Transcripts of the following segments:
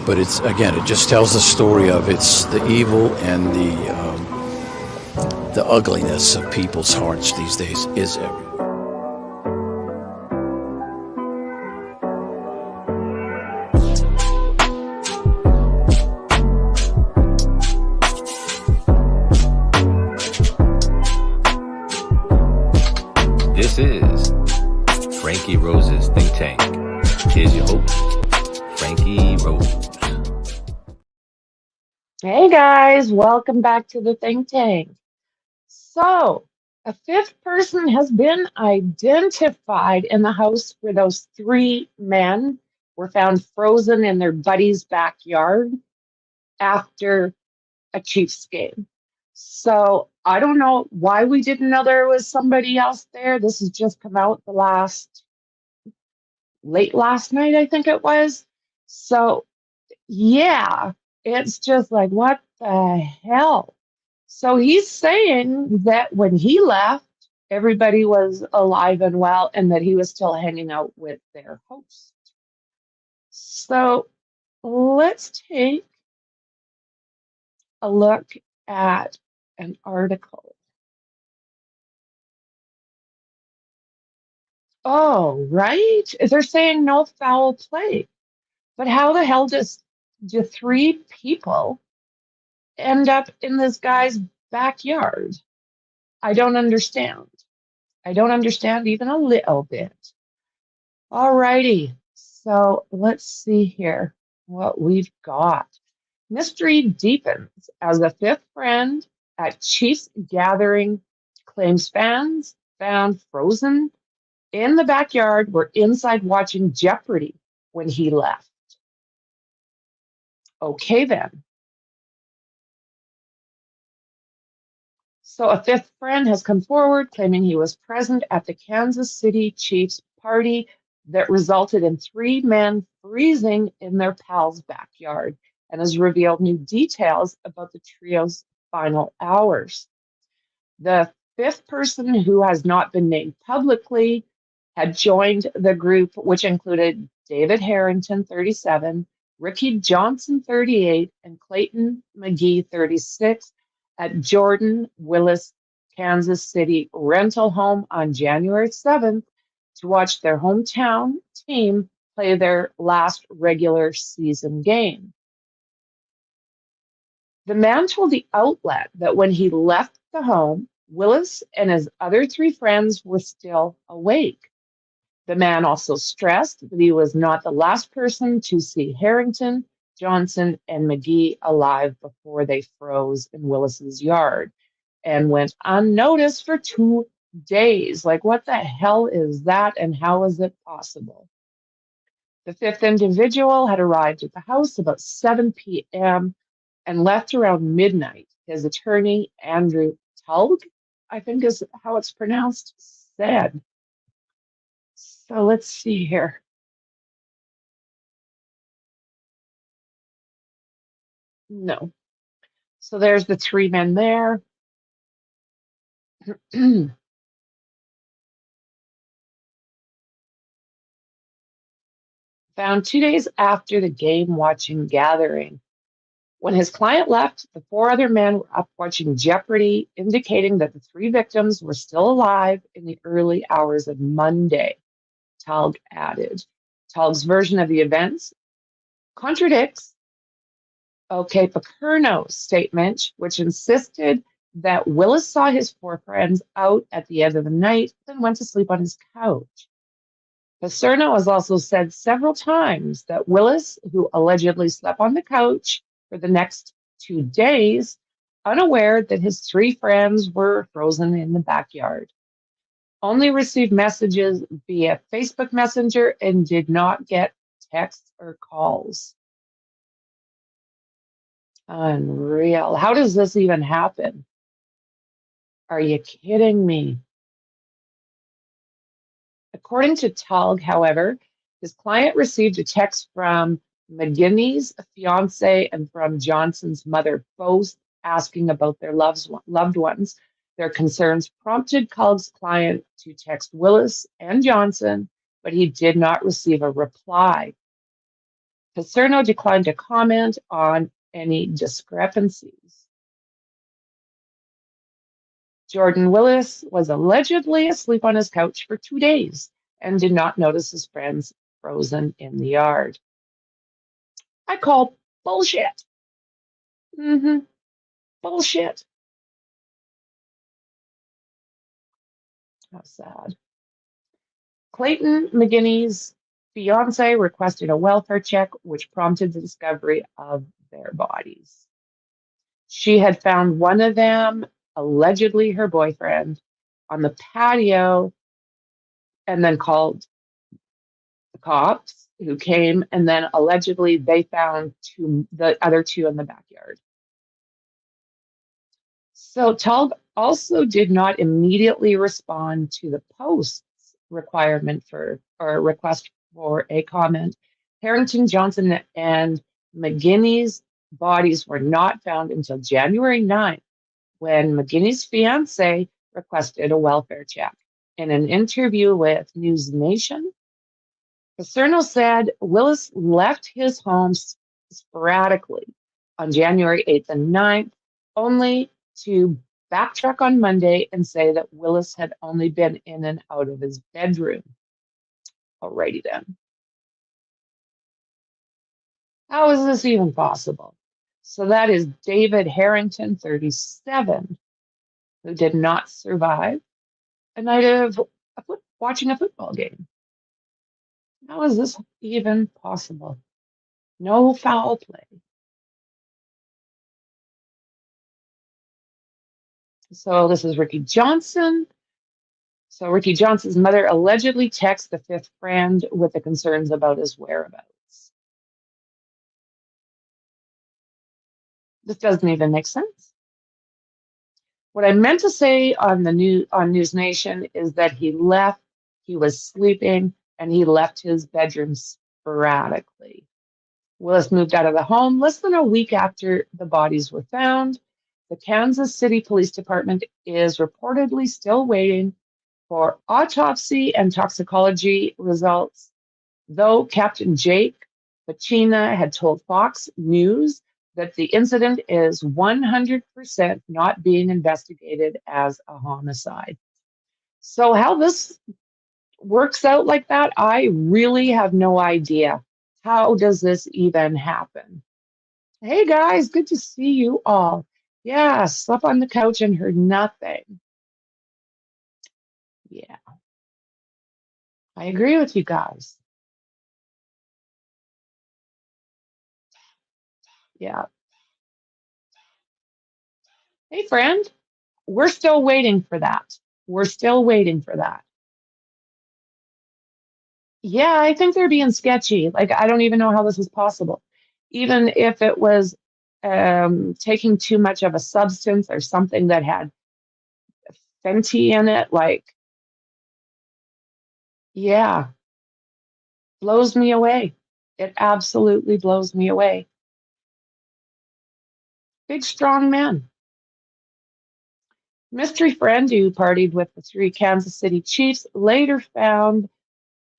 But it's, again, it just tells the story of it's the evil and the ugliness of people's hearts these days is everywhere. This is Franky Rose's Think Tank. Here's your host, Franky Rose. Hey guys, welcome back to the Think Tank. So, a fifth person has been identified in the house where those three men were found frozen in their buddy's backyard after a Chiefs game. So, I don't know why we didn't know there was somebody else there. This has just come out late last night, I think it was. So, yeah, it's just like, what the hell? So he's saying that when he left, everybody was alive and well and that he was still hanging out with their host. So let's take a look at an article. Oh, right. They're saying no foul play. But how the hell do three people end up in this guy's backyard? I don't understand. I don't understand even a little bit. Alrighty, so let's see here what we've got. Mystery deepens as a fifth friend at Chiefs gathering claims fans found frozen in the backyard were inside watching Jeopardy when he left. Okay then. So a fifth friend has come forward claiming he was present at the Kansas City Chiefs party that resulted in three men freezing in their pal's backyard and has revealed new details about the trio's final hours. The fifth person, who has not been named publicly, had joined the group, which included David Harrington, 37, Ricky Johnson, 38, and Clayton McGee, 36, at Jordan Willis, Kansas City rental home on January 7th to watch their hometown team play their last regular season game. The man told the outlet that when he left the home, Willis and his other three friends were still awake. The man also stressed that he was not the last person to see Harrington, Johnson, and McGee alive before they froze in Willis's yard and went unnoticed for 2 days. Like, what the hell is that, and how is it possible? The fifth individual had arrived at the house about 7 p.m. and left around midnight. His attorney, Andrew Tulg, I think is how it's pronounced, said. So let's see here. No. So there's the three men there. Found 2 days after the game watching gathering. When his client left, the four other men were up watching Jeopardy, indicating that the three victims were still alive in the early hours of Monday, Talg added. Talg's version of the events contradicts Pacerno's statement, which insisted that Willis saw his four friends out at the end of the night, then went to sleep on his couch. Pacerno has also said several times that Willis, who allegedly slept on the couch for the next 2 days, unaware that his three friends were frozen in the backyard, only received messages via Facebook Messenger and did not get texts or calls. Unreal. How does this even happen? Are you kidding me? According to Talg, however, his client received a text from McGinney's fiance and from Johnson's mother, both asking about their loved ones. Their concerns prompted Talg's client to text Willis and Johnson, but he did not receive a reply. Paserno declined to comment on any discrepancies. Jordan Willis was allegedly asleep on his couch for 2 days and did not notice his friends frozen in the yard. I call bullshit. Bullshit. How sad. Clayton McGinney's fiance requested a welfare check, which prompted the discovery of their bodies. She had found one of them, allegedly her boyfriend, on the patio and then called the cops who came, and then allegedly they found the other two in the backyard. So Tug also did not immediately respond to the Post's requirement for or request for a comment. Harrington, Johnson, and McGinney's bodies were not found until January 9th, when McGinney's fiance requested a welfare check. In an interview with News Nation, Paserno said Willis left his home sporadically on January 8th and 9th, only to backtrack on Monday and say that Willis had only been in and out of his bedroom. Alrighty then. How is this even possible? So that is David Harrington, 37, who did not survive a night of watching a football game. How is this even possible? No foul play. So this is Ricky Johnson. So Ricky Johnson's mother allegedly texted the fifth friend with the concerns about his whereabouts. This doesn't even make sense. What I meant to say on News Nation is that he was sleeping, and he left his bedroom sporadically. Willis moved out of the home less than a week after the bodies were found. The Kansas City Police Department is reportedly still waiting for autopsy and toxicology results, though Captain Jake Pacina had told Fox News that the incident is 100% not being investigated as a homicide. So how this works out like that, I really have no idea. How does this even happen? Hey guys, good to see you all. Yeah, slept on the couch and heard nothing. Yeah, I agree with you guys. Yeah. Hey friend, we're still waiting for that. We're still waiting for that. Yeah, I think they're being sketchy. Like, I don't even know how this is possible. Even if it was taking too much of a substance or something that had Fenty in it, like, yeah, blows me away. It absolutely blows me away. Big, strong man. Mystery friend who partied with the three Kansas City Chiefs, later found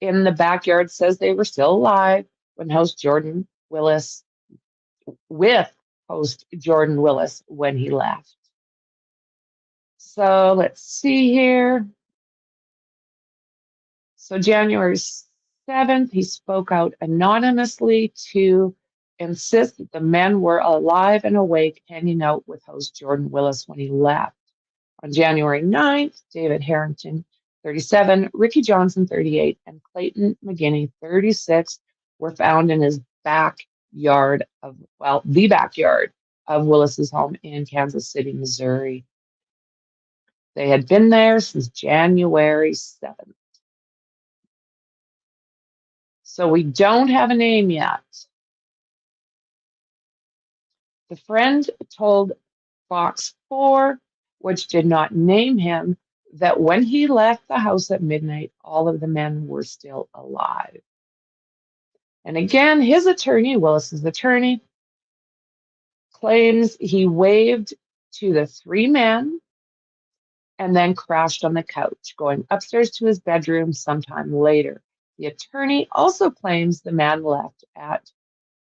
in the backyard, says they were still alive when host Jordan Willis, with host Jordan Willis when he left. So let's see here. So January 7th, he spoke out anonymously to insist that the men were alive and awake, hanging out with host Jordan Willis when he left. On January 9th, David Harrington, 37, Ricky Johnson, 38, and Clayton McGinney, 36, were found in his backyard the backyard of Willis's home in Kansas City, Missouri. They had been there since January 7th. So we don't have a name yet. The friend told Fox 4, which did not name him, that when he left the house at midnight, all of the men were still alive. And again, his attorney, Willis's attorney, claims he waved to the three men and then crashed on the couch, going upstairs to his bedroom sometime later. The attorney also claims the man left at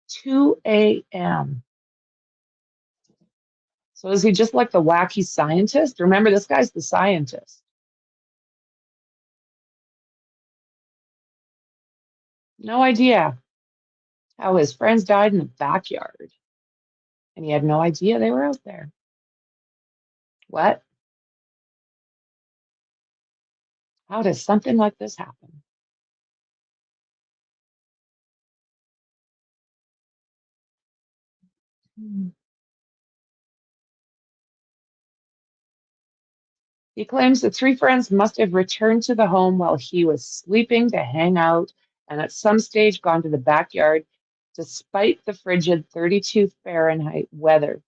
2 a.m. So is he just like the wacky scientist? Remember, this guy's the scientist. No idea how his friends died in the backyard. And he had no idea they were out there. What? How does something like this happen? He claims the three friends must have returned to the home while he was sleeping to hang out and at some stage gone to the backyard despite the frigid 32 Fahrenheit weather.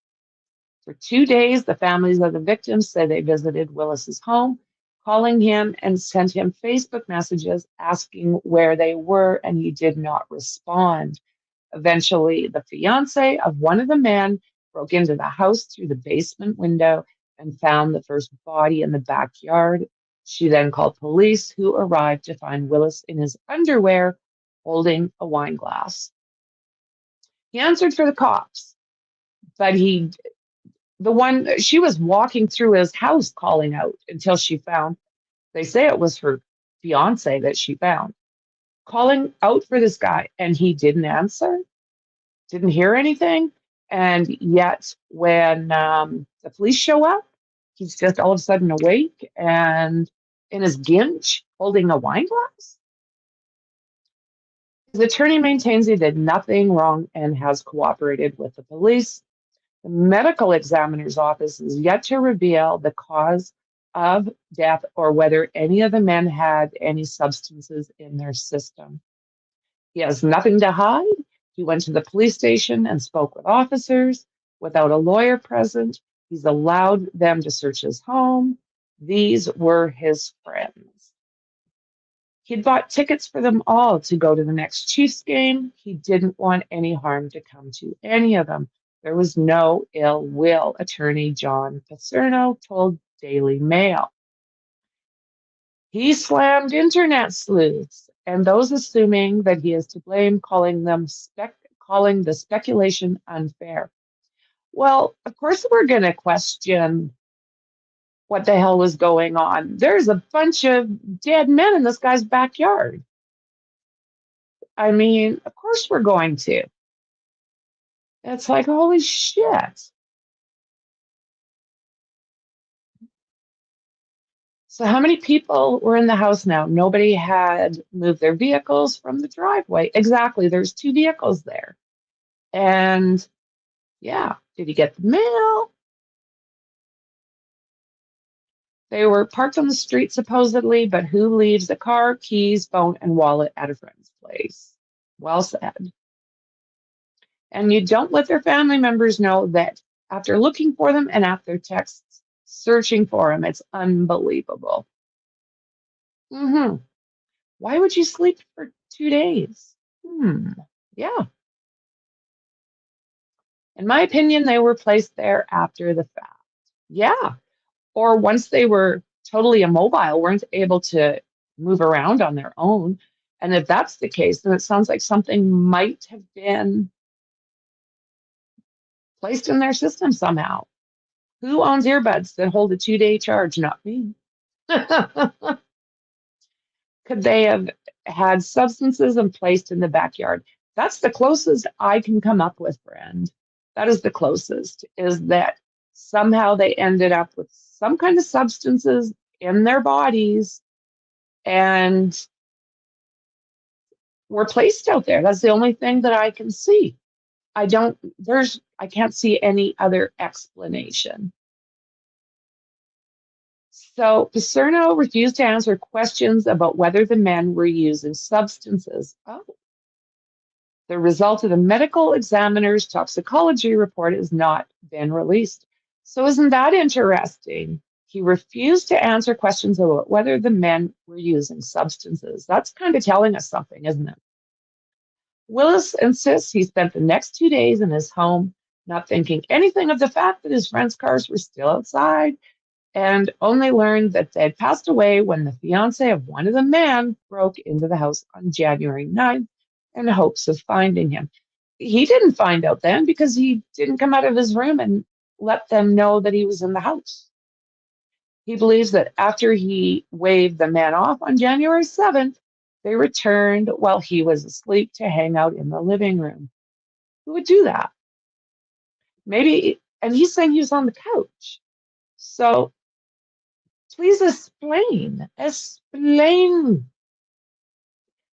For 2 days, the families of the victims said they visited Willis's home, calling him and sent him Facebook messages asking where they were, and he did not respond. Eventually, the fiance of one of the men broke into the house through the basement window and found the first body in the backyard. She then called police, who arrived to find Willis in his underwear holding a wine glass. He answered for the cops, but she was walking through his house calling out until she found, they say it was her fiance that she found, calling out for this guy, and he didn't answer. Didn't hear anything. And yet, when the police show up, he's just all of a sudden awake and in his ginch holding a wine glass. His attorney maintains he did nothing wrong and has cooperated with the police. The medical examiner's office is yet to reveal the cause of death or whether any of the men had any substances in their system. He has nothing to hide. He went to the police station and spoke with officers without a lawyer present. He's allowed them to search his home. These were his friends. He'd bought tickets for them all to go to the next Chiefs game. He didn't want any harm to come to any of them. There was no ill will, attorney John Paserno told Daily Mail. He slammed internet sleuths and those assuming that he is to blame, calling the speculation unfair. Well, of course we're going to question what the hell was going on. There's a bunch of dead men in this guy's backyard. I mean, of course we're going to. It's like, holy shit. So how many people were in the house now? Nobody had moved their vehicles from the driveway. Exactly. There's two vehicles there. And yeah, did he get the mail? They were parked on the street supposedly, but who leaves a car, keys, phone, and wallet at a friend's place? Well said. And you don't let their family members know that after looking for them and after texts searching for them. It's unbelievable. Why would you sleep for 2 days? Yeah. In my opinion, they were placed there after the fact. Yeah. Or once they were totally immobile, weren't able to move around on their own. And if that's the case, then it sounds like something might have been placed in their system somehow. Who owns earbuds that hold a 2-day charge? Not me. Could they have had substances and placed in the backyard? That's the closest I can come up with, friend. That is the closest, is that somehow they ended up with some kind of substances in their bodies and were placed out there. That's the only thing that I can see. I can't see any other explanation. So Paserno refused to answer questions about whether the men were using substances. Oh. The result of the medical examiner's toxicology report has not been released. So isn't that interesting? He refused to answer questions about whether the men were using substances. That's kind of telling us something, isn't it? Willis insists he spent the next 2 days in his home, not thinking anything of the fact that his friends' cars were still outside, and only learned that they had passed away when the fiance of one of the men broke into the house on January 9th in hopes of finding him. he didn't find out then because he didn't come out of his room and let them know that he was in the house. He believes that after he waved the men off on January 7th, they returned while he was asleep to hang out in the living room. Who would do that? Maybe, and he's saying he was on the couch. So please explain. Explain.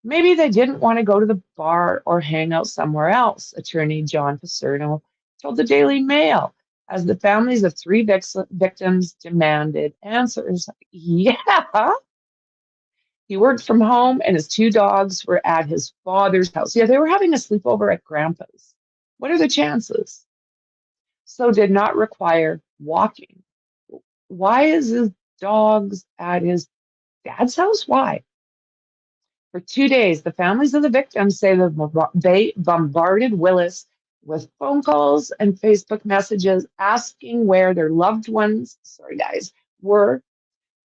Maybe they didn't want to go to the bar or hang out somewhere else, attorney John Paserno told the Daily Mail, as the families of three victims demanded answers. Yeah. He worked from home and his two dogs were at his father's house. Yeah, they were having a sleepover at grandpa's. What are the chances? So did not require walking. Why is his dogs at his dad's house? Why? For 2 days, the families of the victims say that they bombarded Willis with phone calls and Facebook messages asking where their loved ones, sorry guys, were,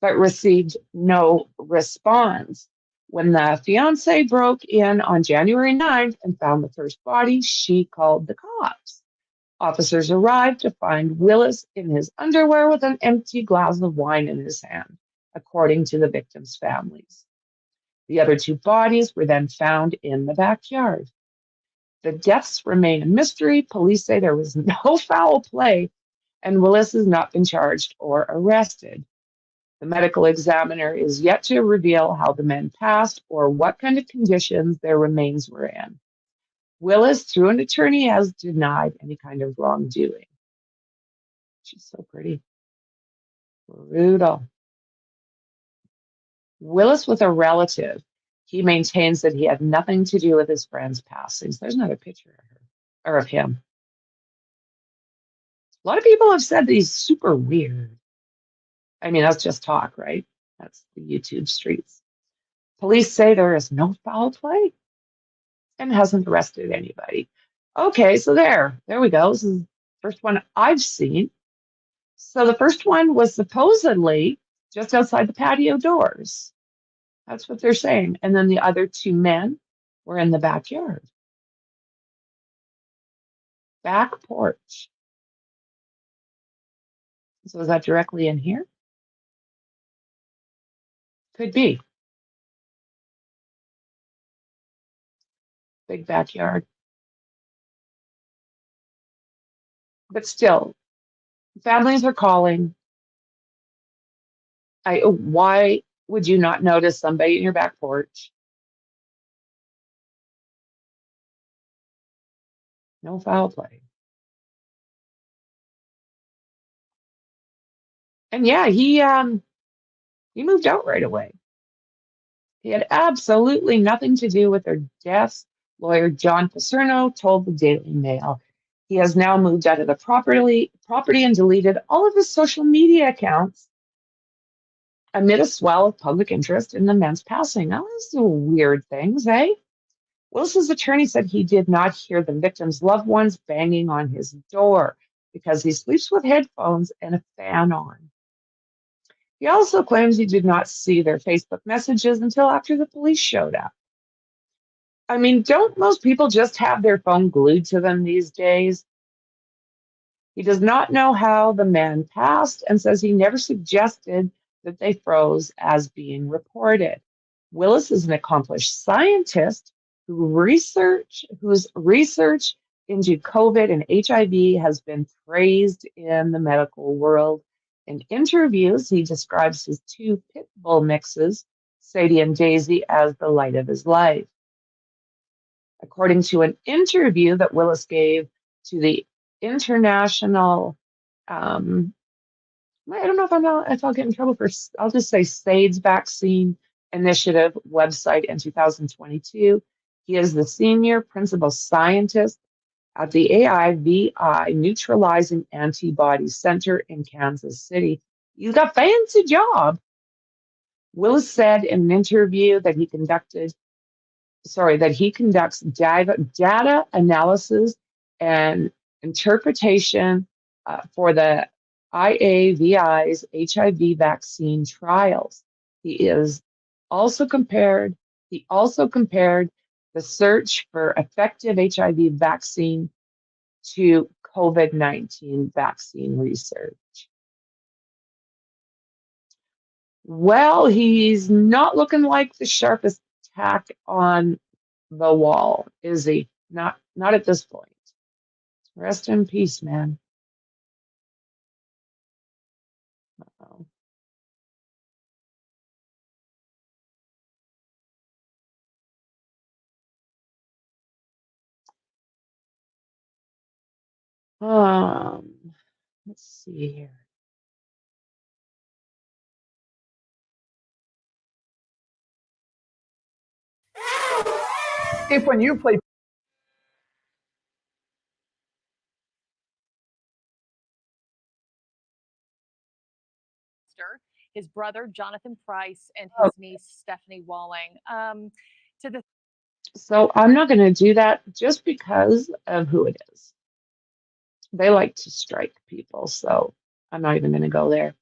but received no response. When the fiance broke in on January 9th and found the first body, she called the cops. Officers arrived to find Willis in his underwear with an empty glass of wine in his hand, according to the victims' families. The other two bodies were then found in the backyard. The deaths remain a mystery. Police say there was no foul play, and Willis has not been charged or arrested. The medical examiner is yet to reveal how the men passed or what kind of conditions their remains were in. Willis, through an attorney, has denied any kind of wrongdoing. She's so pretty. Brutal. Willis was a relative. He maintains that he had nothing to do with his friend's passings. There's another picture of her, or of him. A lot of people have said that he's super weird. I mean, that's just talk, right? That's the YouTube streets. Police say there is no foul play and hasn't arrested anybody. Okay, so there we go. This is the first one I've seen. So the first one was supposedly just outside the patio doors. That's what they're saying. And then the other two men were in the backyard. Back porch. So is that directly in here? Could be. Big backyard. But still, families are calling. Why would you not notice somebody in your back porch? No foul play. And yeah, he moved out right away. He had absolutely nothing to do with their deaths, lawyer John Paserno told the Daily Mail. He has now moved out of the property and deleted all of his social media accounts amid a swell of public interest in the men's passing. Now, those are weird things, eh? Wilson's attorney said he did not hear the victim's loved ones banging on his door because he sleeps with headphones and a fan on. He also claims he did not see their Facebook messages until after the police showed up. I mean, don't most people just have their phone glued to them these days? He does not know how the man passed and says he never suggested that they froze as being reported. Willis is an accomplished scientist whose research into COVID and HIV has been praised in the medical world. In interviews, he describes his two pit bull mixes, Sadie and Daisy, as the light of his life. According to an interview that Willis gave to the International, I don't know if I'll get in trouble for, I'll just say SAIDS Vaccine Initiative website in 2022. He is the senior principal scientist at the AIVI Neutralizing Antibody Center in Kansas City. He's got a fancy job. Willis said in an interview that he conducts data analysis and interpretation for the IAVI's HIV vaccine trials. He also compared the the search for effective HIV vaccine to COVID-19 vaccine research. Well, he's not looking like the sharpest tack on the wall, is he? Not at this point. Rest in peace, man. Uh-oh. Let's see here. If when you play his brother Jonathan Price and Oh. his niece Stephanie Walling. So I'm not going to do that just because of who it is. They like to strike people, so I'm not even going to go there.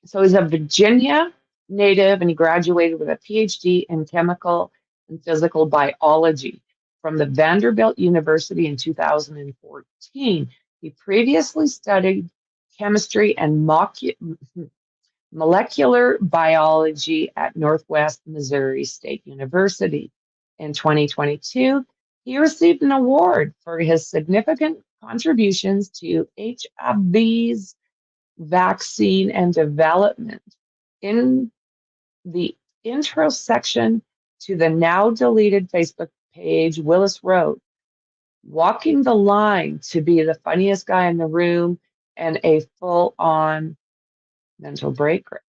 So he's a Virginia native, and he graduated with a PhD in chemical and physical biology from the Vanderbilt University in 2014. He previously studied chemistry and molecular biology at Northwest Missouri State University. In 2022, he received an award for his significant contributions to HIV's vaccine and development. In the intro section to the now deleted Facebook page, Willis wrote, "Walking the line to be the funniest guy in the room and a full-on mental breakdown."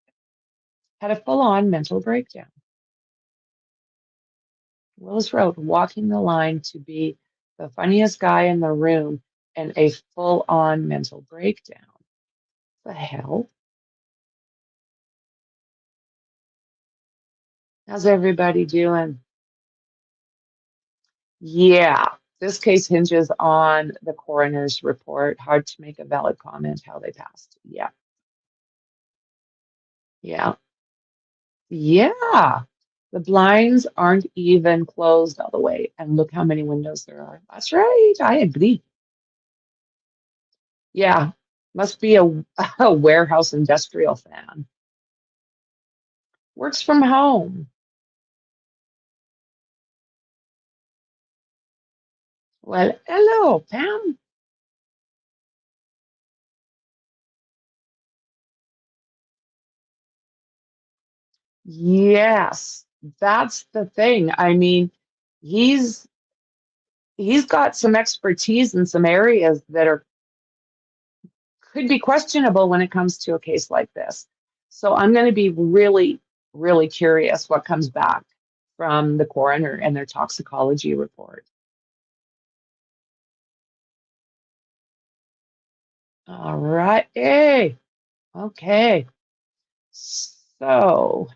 Had a full-on mental breakdown. Willis wrote, "Walking the line to be the funniest guy in the room and a full-on mental breakdown." The hell? How's everybody doing? Yeah, this case hinges on the coroner's report. Hard to make a valid comment how they passed. Yeah. Yeah. Yeah. The blinds aren't even closed all the way. And look how many windows there are. That's right. I agree. Yeah. Must be a warehouse industrial fan. Works from home. Well, hello, Pam. Yes, that's the thing. I mean, he's got some expertise in some areas that could be questionable when it comes to a case like this. So I'm going to be really, really curious what comes back from the coroner and their toxicology report. All right. Hey. Okay. So,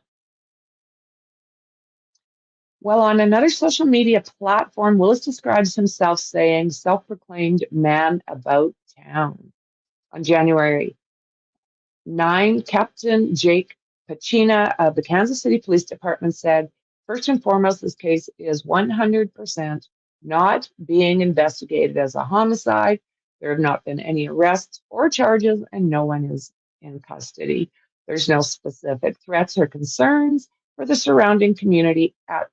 well, on another social media platform, Willis describes himself saying, "Self-proclaimed man about town." On January 9, Captain Jake Pacina of the Kansas City Police Department said, "First and foremost, this case is 100% not being investigated as a homicide. There have not been any arrests or charges, and no one is in custody. There's no specific threats or concerns for the surrounding community at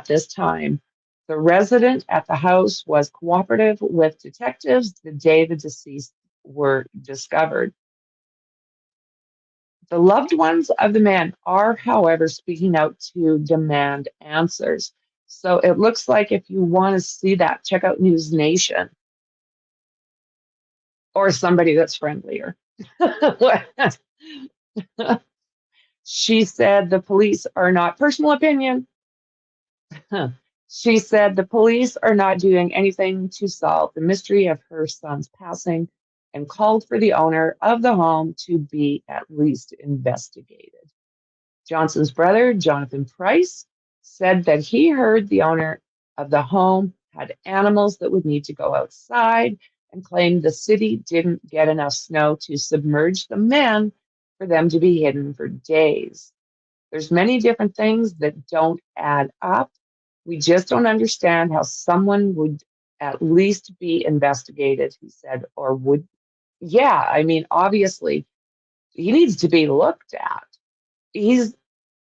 this time. The resident at the house was cooperative with detectives the day the deceased were discovered. The loved ones of the man are, however, speaking out to demand answers." So it looks like if you want to see that, check out News Nation or somebody that's friendlier. She said the police are not, personal opinion. She said the police are not doing anything to solve the mystery of her son's passing and called for the owner of the home to be at least investigated. Johnson's brother, Jonathan Price, said that he heard the owner of the home had animals that would need to go outside and claimed the city didn't get enough snow to submerge the men for them to be hidden for days. There's many different things that don't add up. We just don't understand how someone would at least be investigated, he said, or would. Yeah, I mean, obviously, he needs to be looked at. He's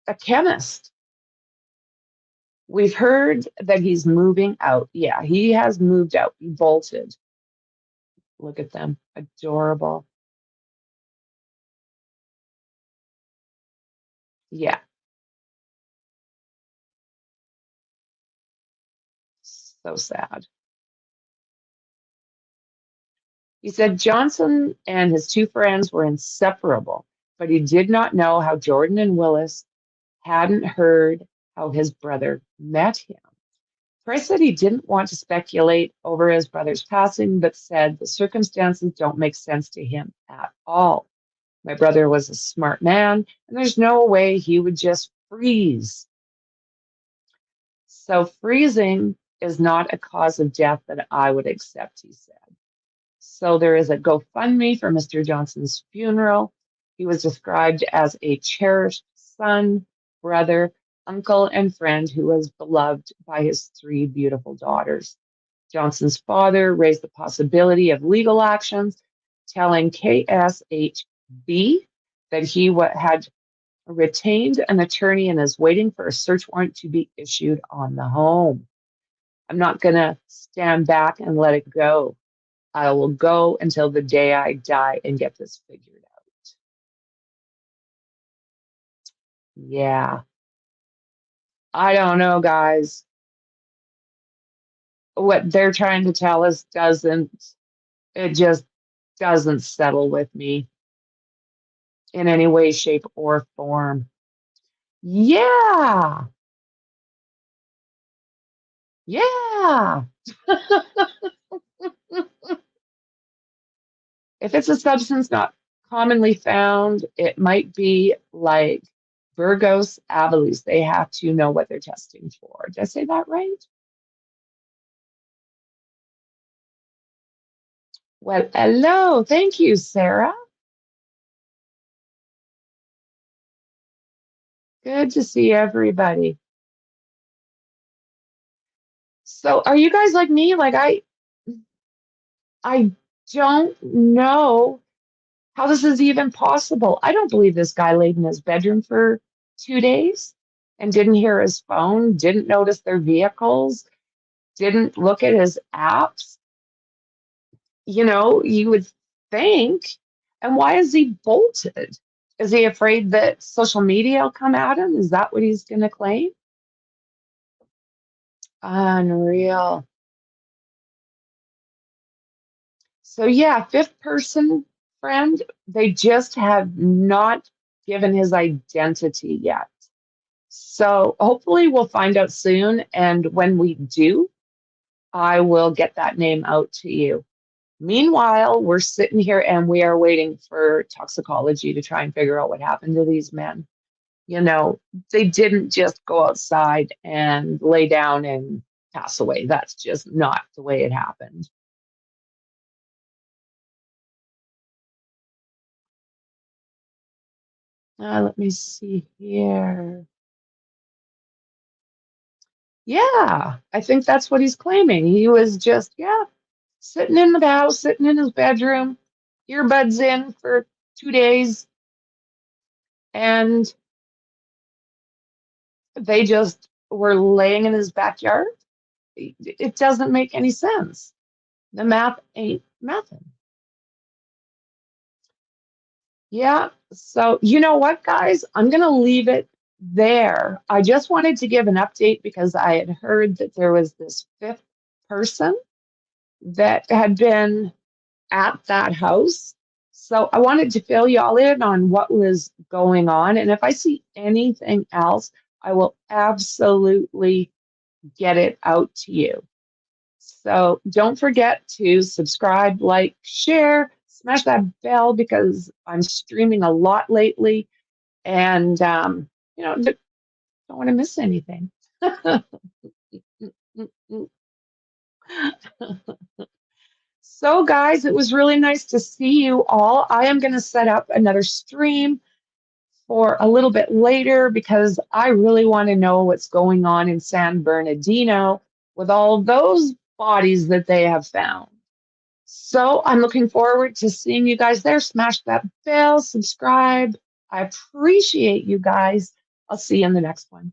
a chemist. We've heard that he's moving out. Yeah, he has moved out. He bolted. Look at them. Adorable. Yeah, so sad. He said Johnson and his two friends were inseparable, but he did not know how Jordan and Willis hadn't heard how his brother met him. Price said he didn't want to speculate over his brother's passing, but said the circumstances don't make sense to him at all. My brother was a smart man, and there's no way he would just freeze. So freezing is not a cause of death that I would accept, he said. So there is a GoFundMe for Mr. Johnson's funeral. He was described as a cherished son, brother, uncle, and friend who was beloved by his three beautiful daughters. Johnson's father raised the possibility of legal actions, telling KSHB that he had retained an attorney and is waiting for a search warrant to be issued on the home. I'm not going to stand back and let it go. I will go until the day I die and get this figured out. Yeah. I don't know, guys. What they're trying to tell us it just doesn't settle with me in any way, shape, or form. Yeah. Yeah. If it's a substance not commonly found, it might be like Burgos Avalis. They have to know what they're testing for. Did I say that right? Well, hello. Thank you, Sarah. Good to see everybody. So, are you guys like me? Like I don't know how this is even possible. I don't believe this guy laid in his bedroom for 2 days and didn't hear his phone, didn't notice their vehicles, didn't look at his apps. You would think. And why is he bolted? Is he afraid that social media will come at him? Is that what he's going to claim? Unreal. So, yeah, fifth person friend, they just have not given his identity yet. So, hopefully, we'll find out soon. And when we do, I will get that name out to you. Meanwhile, we're sitting here and we are waiting for toxicology to try and figure out what happened to these men. They didn't just go outside and lay down and pass away. That's just not the way it happened. Let me see here. Yeah, I think that's what he's claiming. He was just, yeah, sitting in the house, sitting in his bedroom, earbuds in for 2 days, and they just were laying in his backyard. It doesn't make any sense. The math ain't mathing. Yeah. So, you know what, guys? I'm going to leave it there. I just wanted to give an update because I had heard that there was this fifth person that had been at that house. So I wanted to fill y'all in on what was going on. And if I see anything else, I will absolutely get it out to you. So don't forget to subscribe, like, share, smash that bell because I'm streaming a lot lately and, don't want to miss anything. So, guys, it was really nice to see you all. I am going to set up another stream for a little bit later because I really want to know what's going on in San Bernardino with all those bodies that they have found. So I'm looking forward to seeing you guys there. Smash that bell, subscribe. I appreciate you guys. I'll see you in the next one.